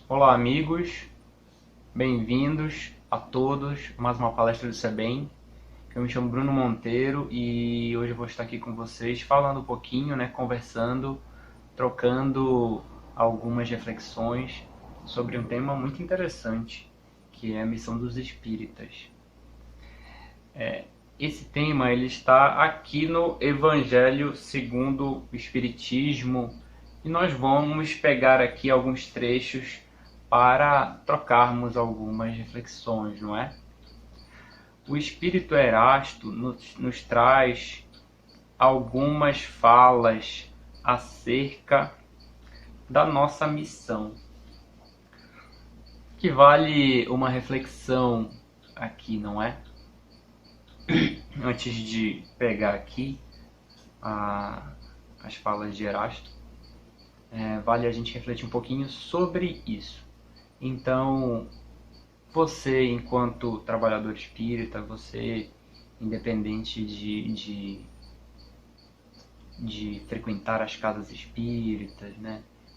Olá, amigos, bem-vindos a todos a mais uma palestra do SEBEM. Eu me chamo Bruno Monteiro e hoje eu vou estar aqui com vocês falando um pouquinho, conversando, trocando algumas reflexões sobre um tema muito interessante, que é a missão dos espíritas. Esse tema ele está aqui no Evangelho segundo o Espiritismo e nós vamos pegar aqui alguns trechos para trocarmos algumas reflexões, não é? O Espírito Erasto nos traz algumas falas acerca da nossa missão, que vale uma reflexão aqui, não é? Antes de pegar aqui as falas de Erasto, vale a gente refletir um pouquinho sobre isso. Então, você, enquanto trabalhador espírita, você, independente de frequentar as casas espíritas,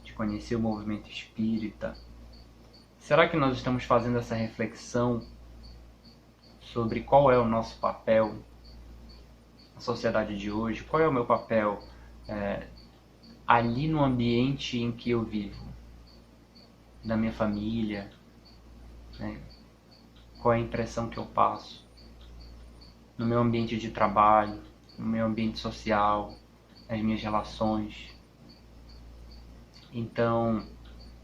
de conhecer o movimento espírita, será que nós estamos fazendo essa reflexão sobre qual é o nosso papel na sociedade de hoje? Qual é o meu papel ali no ambiente em que eu vivo, da minha família, qual é a impressão que eu passo no meu ambiente de trabalho, no meu ambiente social, nas minhas relações. Então,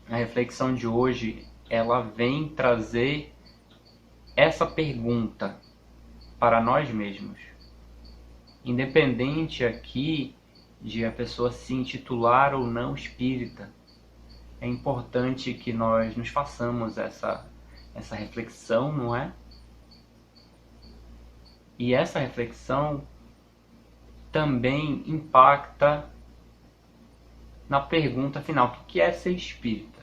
a reflexão de hoje, ela vem trazer essa pergunta para nós mesmos. Independente aqui de a pessoa se intitular ou não espírita, é importante que nós nos façamos essa reflexão, não é? E essa reflexão também impacta na pergunta final, o que é ser espírita?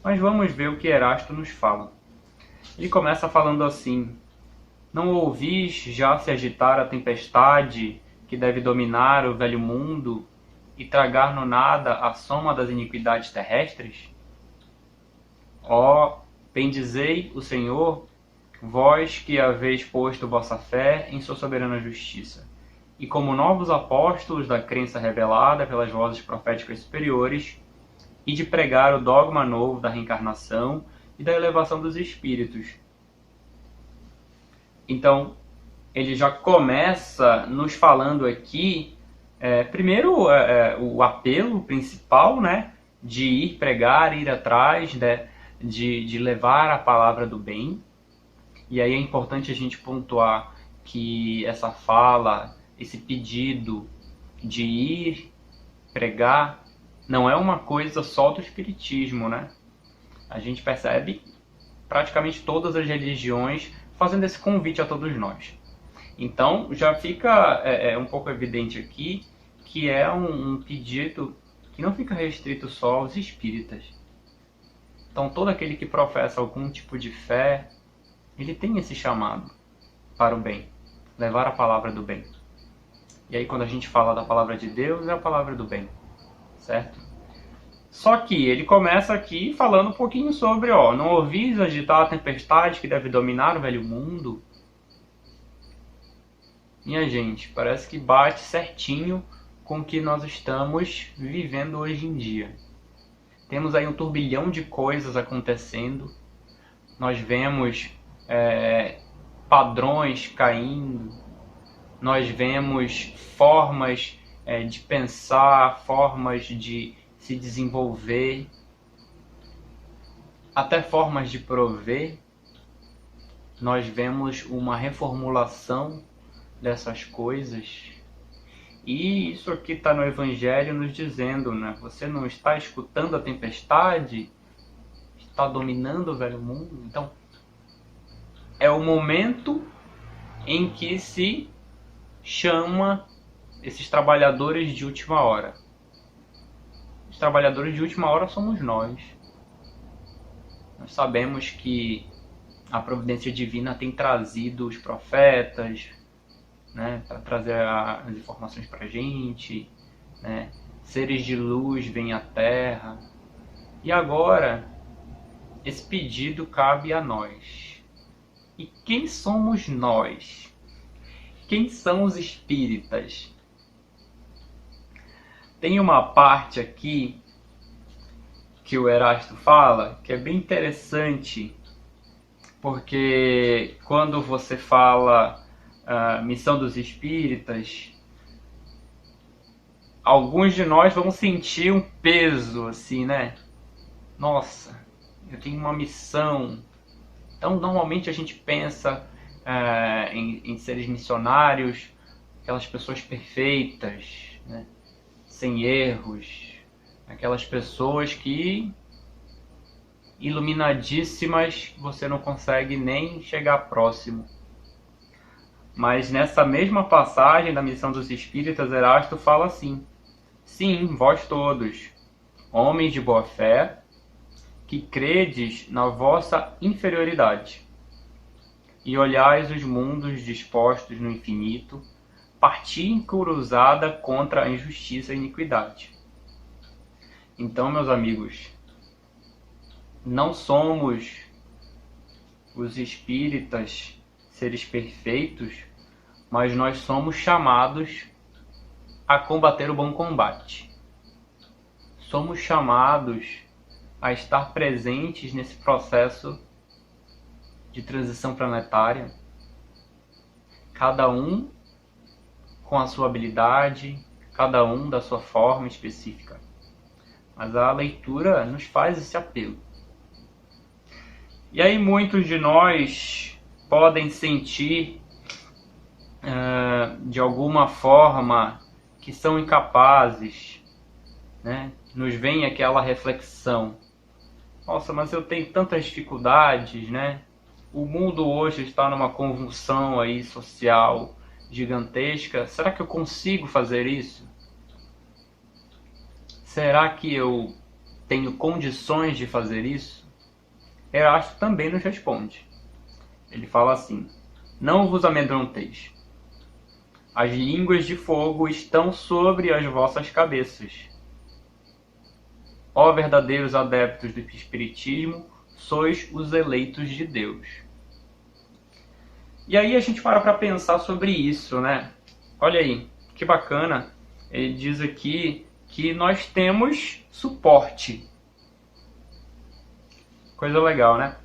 Mas vamos ver o que Erasto nos fala. Ele começa falando assim: não ouvis já se agitar a tempestade que deve dominar o velho mundo e tragar no nada a soma das iniquidades terrestres? Ó, bendizei o Senhor, vós que haveis posto vossa fé em sua soberana justiça, e como novos apóstolos da crença revelada pelas vozes proféticas superiores, e de pregar o dogma novo da reencarnação e da elevação dos espíritos. Então, ele já começa nos falando aqui, primeiro, o apelo principal, de ir pregar, ir atrás, de levar a palavra do bem. E aí é importante a gente pontuar que essa fala, esse pedido de ir pregar, não é uma coisa só do espiritismo, A gente percebe praticamente todas as religiões fazendo esse convite a todos nós. Então, já fica um pouco evidente aqui que é um pedido que não fica restrito só aos espíritas. Então, todo aquele que professa algum tipo de fé, ele tem esse chamado para o bem, levar a palavra do bem. E aí, quando a gente fala da palavra de Deus, é a palavra do bem, certo? Só que ele começa aqui falando um pouquinho sobre, não ouvis agitar a tempestade que deve dominar o velho mundo? Minha gente, parece que bate certinho com o que nós estamos vivendo hoje em dia. Temos aí um turbilhão de coisas acontecendo, nós vemos padrões caindo, nós vemos formas de pensar, formas de se desenvolver, até formas de prover. Nós vemos uma reformulação dessas coisas. E isso aqui está no Evangelho nos dizendo, você não está escutando a tempestade? Está dominando o velho mundo? Então, é o momento em que se chama esses trabalhadores de última hora. Os trabalhadores de última hora somos nós. Nós sabemos que a providência divina tem trazido os profetas, para trazer as informações para a gente, seres de luz vêm à Terra, E agora, esse pedido cabe a nós. E quem somos nós? Quem são os espíritas? Tem uma parte aqui que o Erasto fala que é bem interessante, porque quando você fala missão dos espíritas, alguns de nós vão sentir um peso assim, né? Nossa, eu tenho uma missão. Então, normalmente a gente pensa em seres missionários, aquelas pessoas perfeitas, né? Sem erros, aquelas pessoas que iluminadíssimas, você não consegue nem chegar próximo. Mas nessa mesma passagem da missão dos espíritas, Erasto fala assim: sim, vós todos, homens de boa fé, que credes na vossa inferioridade, e olhais os mundos dispostos no infinito, parti encruzada contra a injustiça e a iniquidade. Então, meus amigos, não somos os espíritas seres perfeitos, mas nós somos chamados a combater o bom combate. Somos chamados a estar presentes nesse processo de transição planetária, cada um com a sua habilidade, cada um da sua forma específica. Mas a leitura nos faz esse apelo. E aí muitos de nós podem sentir, de alguma forma, que são incapazes, né? Nos vem aquela reflexão: nossa, mas eu tenho tantas dificuldades, né? O mundo hoje está numa convulsão aí social gigantesca. Será que eu consigo fazer isso? Será que eu tenho condições de fazer isso? Erasto também nos responde. Ele fala assim: não vos amedronteis. As línguas de fogo estão sobre as vossas cabeças. Ó verdadeiros adeptos do Espiritismo, sois os eleitos de Deus. E aí a gente para pensar sobre isso, né? Olha aí, que bacana. Ele diz aqui que nós temos suporte. Coisa legal, né?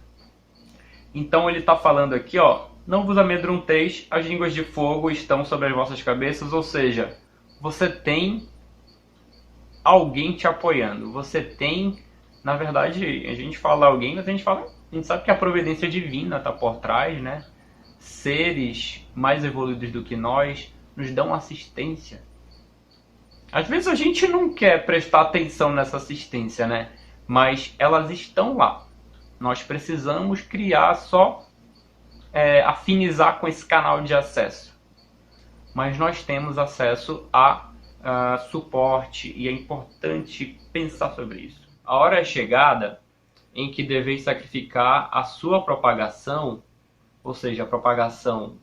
Então ele está falando aqui, ó: não vos amedronteis, as línguas de fogo estão sobre as vossas cabeças. Ou seja, você tem alguém te apoiando. Você tem, na verdade, a gente fala alguém, mas a gente sabe que a providência divina está por trás, né? Seres mais evoluídos do que nós nos dão assistência. Às vezes a gente não quer prestar atenção nessa assistência, né? Mas elas estão lá. Nós precisamos criar afinizar com esse canal de acesso. Mas nós temos acesso a suporte, e é importante pensar sobre isso. A hora é chegada em que deveis sacrificar a sua propagação, ou seja, a propagação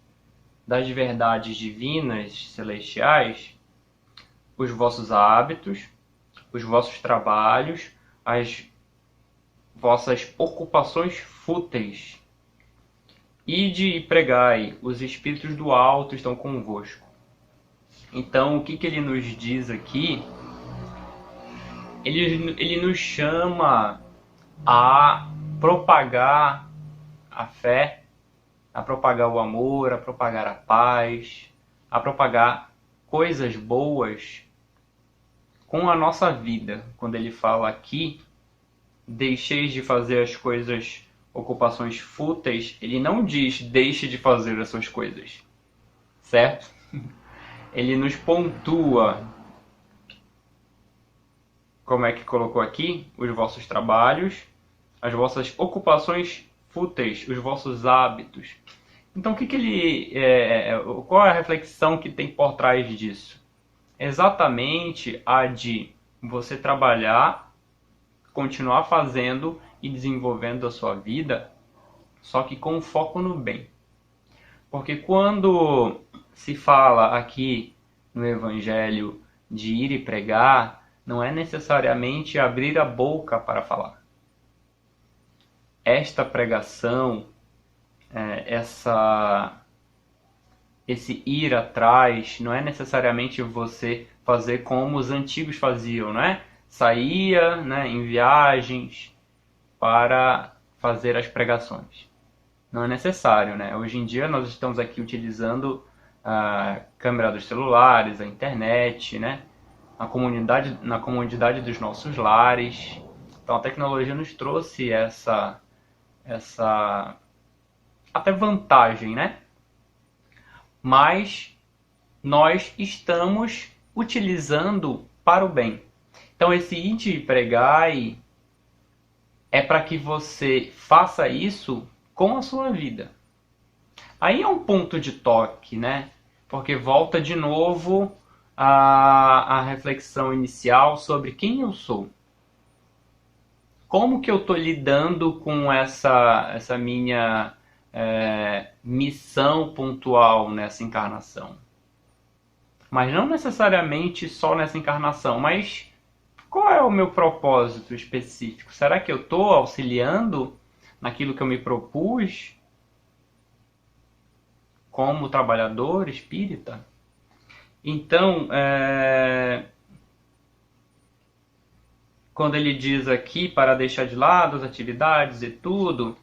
das verdades divinas celestiais, os vossos hábitos, os vossos trabalhos, as vossas ocupações fúteis. Ide e pregai, os espíritos do alto estão convosco. Então, o que ele nos diz aqui? Ele nos chama a propagar a fé, a propagar o amor, a propagar a paz, a propagar coisas boas com a nossa vida. Quando ele fala aqui: deixeis de fazer as coisas, ocupações fúteis, ele não diz deixe de fazer as suas coisas, certo? Ele nos pontua, como é que colocou aqui, os vossos trabalhos, as vossas ocupações fúteis, os vossos hábitos. Então, qual é a reflexão que tem por trás disso? Exatamente a de você trabalhar, continuar fazendo e desenvolvendo a sua vida, só que com foco no bem. Porque quando se fala aqui no Evangelho de ir e pregar, não é necessariamente abrir a boca para falar. Esta pregação, esse ir atrás, não é necessariamente você fazer como os antigos faziam, não é? Saía, né, em viagens para fazer as pregações. Não é necessário, né? Hoje em dia nós estamos aqui utilizando a câmera dos celulares, a internet, né? Na comunidade dos nossos lares. Então a tecnologia nos trouxe essa até vantagem, né? Mas nós estamos utilizando para o bem. Então esse ide e pregai é para que você faça isso com a sua vida. Aí é um ponto de toque, né? Porque volta de novo a reflexão inicial sobre quem eu sou. Como que eu estou lidando com essa minha missão pontual nessa encarnação? Mas não necessariamente só nessa encarnação, mas qual é o meu propósito específico? Será que eu estou auxiliando naquilo que eu me propus como trabalhador espírita? Então, quando ele diz aqui para deixar de lado as atividades e tudo,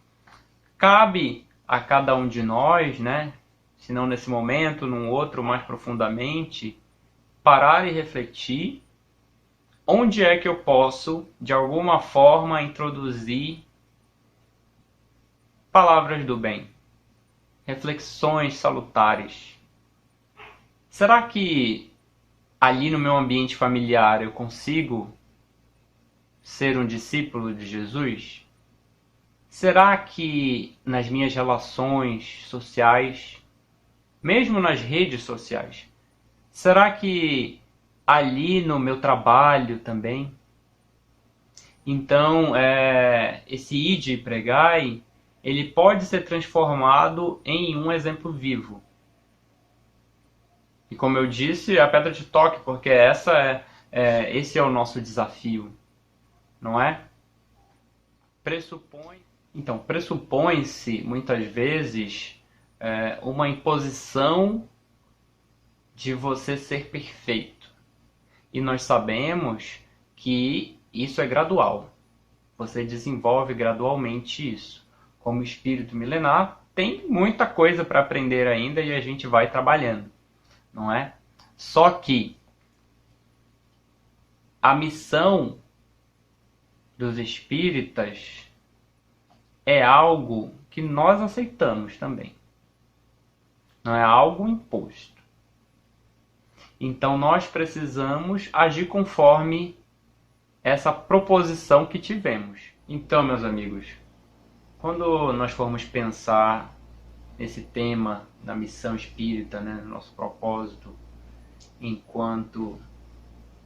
cabe a cada um de nós, né? Se não nesse momento, num outro mais profundamente, parar e refletir onde é que eu posso, de alguma forma, introduzir palavras do bem, reflexões salutares. Será que ali no meu ambiente familiar eu consigo ser um discípulo de Jesus? Será que nas minhas relações sociais, mesmo nas redes sociais, será que ali no meu trabalho também? Então, esse ide e pregai, ele pode ser transformado em um exemplo vivo. E como eu disse, é a pedra de toque, porque esse é o nosso desafio, não é? Pressupõe-se muitas vezes uma imposição de você ser perfeito. E nós sabemos que isso é gradual. Você desenvolve gradualmente isso. Como espírito milenar, tem muita coisa para aprender ainda e a gente vai trabalhando, não é? Só que a missão dos espíritas é algo que nós aceitamos também. Não é algo imposto. Então nós precisamos agir conforme essa proposição que tivemos. Então, meus amigos, quando nós formos pensar nesse tema da missão espírita, né, no nosso propósito, enquanto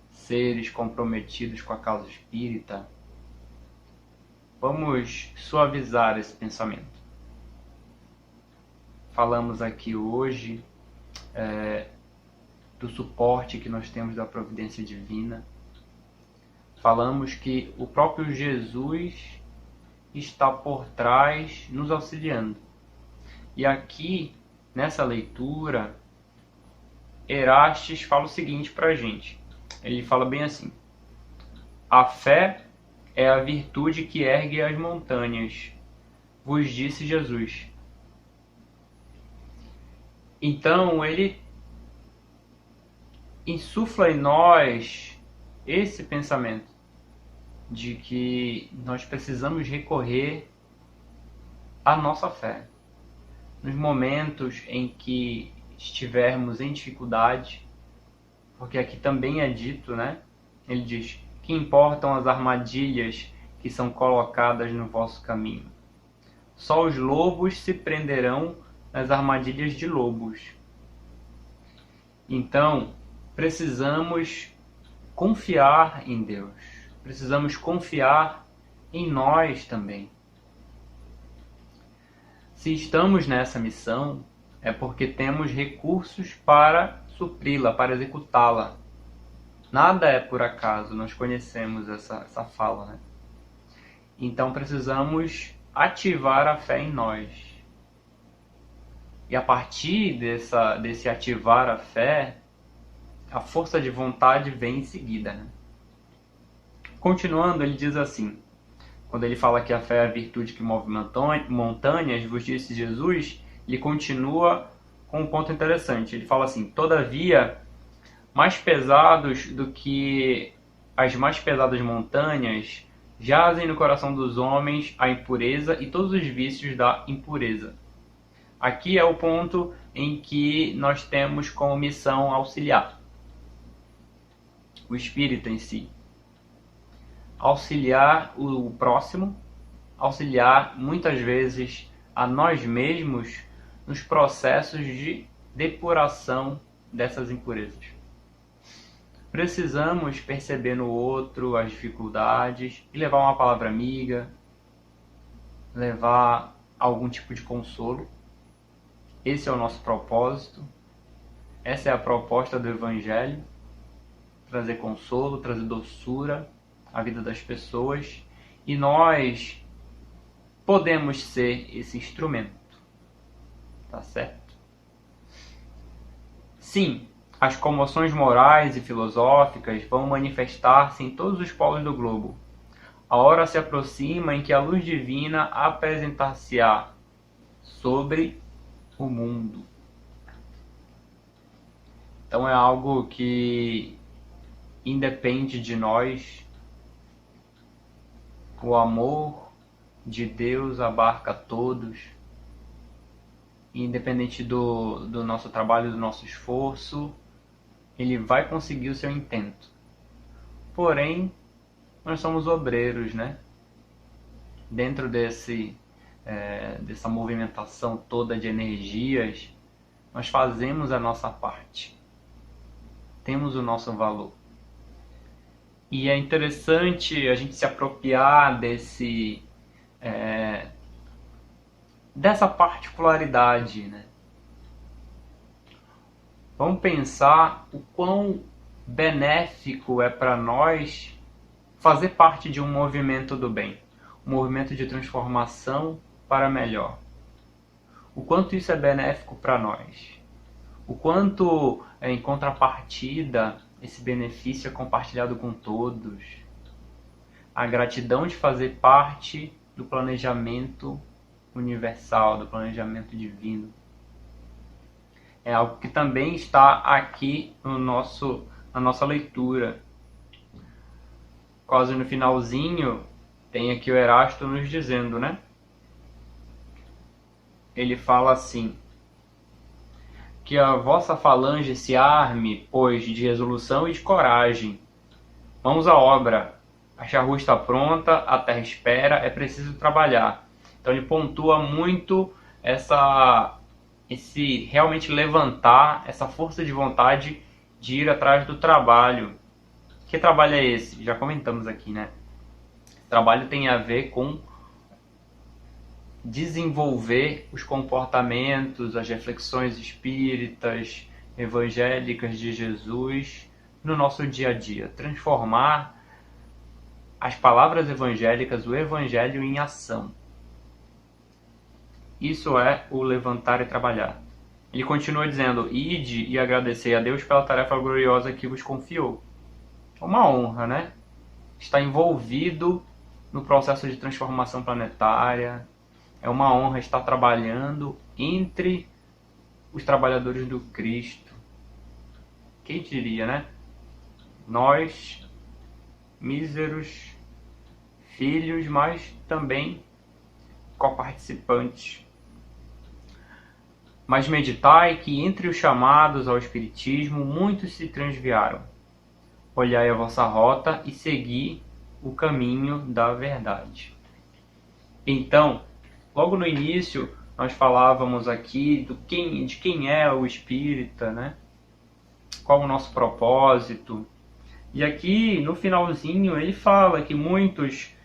seres comprometidos com a causa espírita, vamos suavizar esse pensamento. Falamos aqui hoje do suporte que nós temos da providência divina. Falamos que o próprio Jesus está por trás, nos auxiliando. E aqui, nessa leitura, Erastes fala o seguinte para a gente. Ele fala bem assim: a fé é a virtude que ergue as montanhas, vos disse Jesus. Então, ele insufla em nós esse pensamento de que nós precisamos recorrer à nossa fé. Nos momentos em que estivermos em dificuldade, porque aqui também é dito, né? Ele diz: que importam as armadilhas que são colocadas no vosso caminho? Só os lobos se prenderão nas armadilhas de lobos. Então, precisamos confiar em Deus. Precisamos confiar em nós também. Se estamos nessa missão, é porque temos recursos para supri-la, para executá-la. Nada é por acaso, nós conhecemos essa fala, né? Então precisamos ativar a fé em nós. E a partir desse ativar a fé, a força de vontade vem em seguida, né? Continuando, ele diz assim, quando ele fala que a fé é a virtude que move montanhas, vos disse Jesus, ele continua com um ponto interessante. Ele fala assim, todavia, mais pesados do que as mais pesadas montanhas, jazem no coração dos homens a impureza e todos os vícios da impureza. Aqui é o ponto em que nós temos como missão auxiliar o espírito em si. Auxiliar o próximo, auxiliar muitas vezes a nós mesmos nos processos de depuração dessas impurezas. Precisamos perceber no outro as dificuldades e levar uma palavra amiga, levar algum tipo de consolo. Esse é o nosso propósito, essa é a proposta do Evangelho, trazer consolo, trazer doçura à vida das pessoas, e nós podemos ser esse instrumento, tá certo? Sim, as comoções morais e filosóficas vão manifestar-se em todos os polos do globo. A hora se aproxima em que a luz divina apresentar-se-á sobre o mundo. Então é algo que independe de nós. O amor de Deus abarca todos, independente do nosso trabalho, do nosso esforço, ele vai conseguir o seu intento. Porém, nós somos obreiros, né? Dentro dessa movimentação toda de energias, nós fazemos a nossa parte. Temos o nosso valor. E é interessante a gente se apropriar dessa particularidade, né? Vamos pensar o quão benéfico é para nós fazer parte de um movimento do bem, um movimento de transformação para melhor. O quanto isso é benéfico para nós. O quanto, em contrapartida, esse benefício é compartilhado com todos. A gratidão de fazer parte do planejamento universal, do planejamento divino. É algo que também está aqui na nossa leitura. Quase no finalzinho, tem aqui o Erasto nos dizendo, né? Ele fala assim, que a vossa falange se arme, pois, de resolução e de coragem. Mãos à obra. A charrua está pronta, a terra espera, é preciso trabalhar. Então ele pontua muito esse realmente levantar, essa força de vontade de ir atrás do trabalho. Que trabalho é esse? Já comentamos aqui, né? Trabalho tem a ver com desenvolver os comportamentos, as reflexões espíritas, evangélicas de Jesus no nosso dia a dia. Transformar as palavras evangélicas, o evangelho em ação. Isso é o levantar e trabalhar. Ele continua dizendo, ide e agradecei a Deus pela tarefa gloriosa que vos confiou. É uma honra, né? Estar envolvido no processo de transformação planetária. É uma honra estar trabalhando entre os trabalhadores do Cristo. Quem diria, né? Nós, míseros filhos, mas também coparticipantes. Mas meditai que entre os chamados ao Espiritismo muitos se transviaram. Olhai a vossa rota e segui o caminho da verdade. Então, logo no início, nós falávamos aqui de quem é o espírita, né? Qual o nosso propósito. E aqui, no finalzinho, ele fala que muitos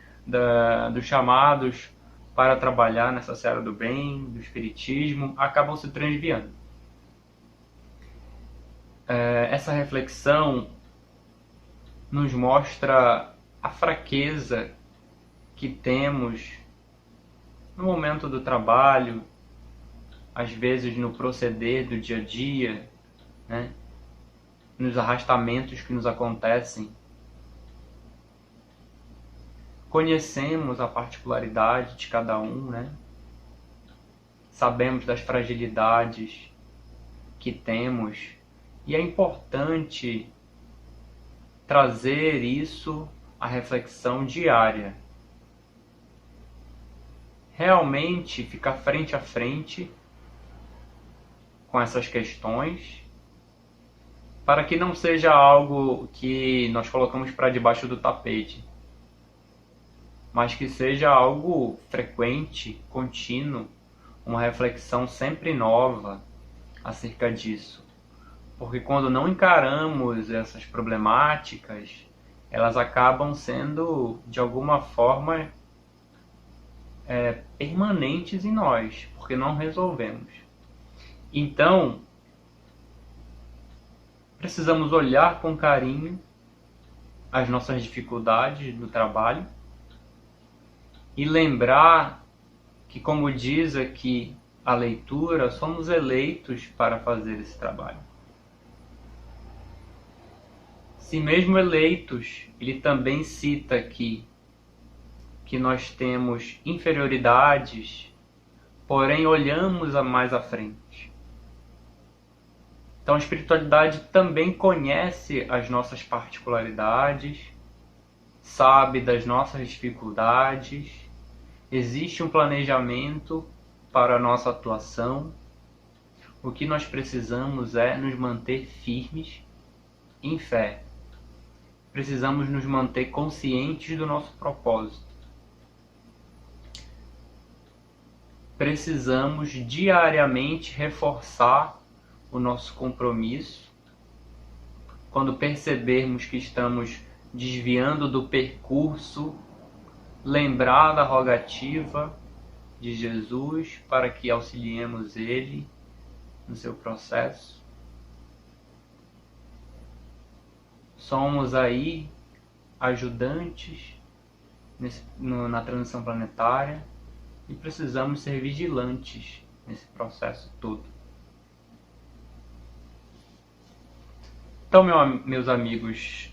dos chamados para trabalhar nessa seara do bem, do espiritismo, acabam se transviando. Essa reflexão nos mostra a fraqueza que temos no momento do trabalho, às vezes no proceder do dia a dia, né? Nos arrastamentos que nos acontecem. Conhecemos a particularidade de cada um, né? Sabemos das fragilidades que temos e é importante trazer isso à reflexão diária. Realmente ficar frente a frente com essas questões, para que não seja algo que nós colocamos para debaixo do tapete, mas que seja algo frequente, contínuo, uma reflexão sempre nova acerca disso. Porque quando não encaramos essas problemáticas, elas acabam sendo, de alguma forma, permanentes em nós, porque não resolvemos. Então, precisamos olhar com carinho as nossas dificuldades no trabalho e lembrar que, como diz aqui a leitura, somos eleitos para fazer esse trabalho. Se mesmo eleitos, ele também cita aqui que nós temos inferioridades, porém olhamos mais à frente. Então a espiritualidade também conhece as nossas particularidades, sabe das nossas dificuldades, existe um planejamento para a nossa atuação. O que nós precisamos é nos manter firmes em fé. Precisamos nos manter conscientes do nosso propósito. Precisamos diariamente reforçar o nosso compromisso. Quando percebermos que estamos desviando do percurso, lembrar da rogativa de Jesus para que auxiliemos Ele no seu processo. Somos aí ajudantes na transição planetária e precisamos ser vigilantes nesse processo todo. Então, meus amigos,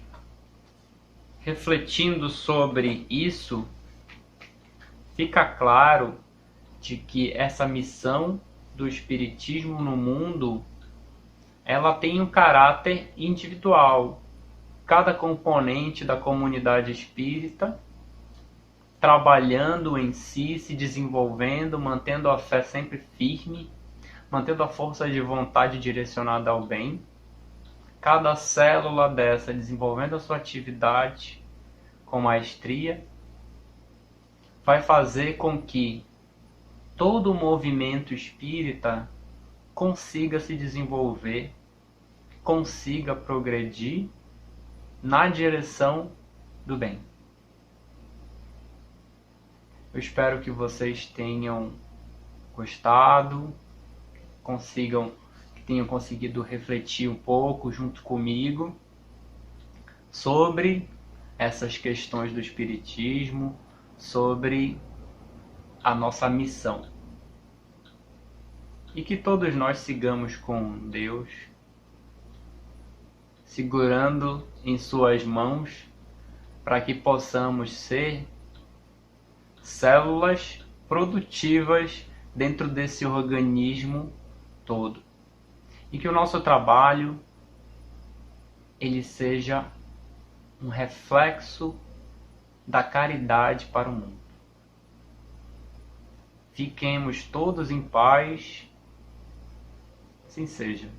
refletindo sobre isso, fica claro de que essa missão do Espiritismo no mundo, ela tem um caráter individual. Cada componente da comunidade espírita trabalhando em si, se desenvolvendo, mantendo a fé sempre firme, mantendo a força de vontade direcionada ao bem. Cada célula dessa desenvolvendo a sua atividade com maestria, vai fazer com que todo o movimento espírita consiga se desenvolver, consiga progredir na direção do bem. Eu espero que vocês tenham gostado, que tenham conseguido refletir um pouco junto comigo sobre essas questões do Espiritismo, sobre a nossa missão. E que todos nós sigamos com Deus, segurando em suas mãos, para que possamos ser células produtivas dentro desse organismo todo. E que o nosso trabalho ele seja um reflexo da caridade para o mundo. Fiquemos todos em paz, assim seja.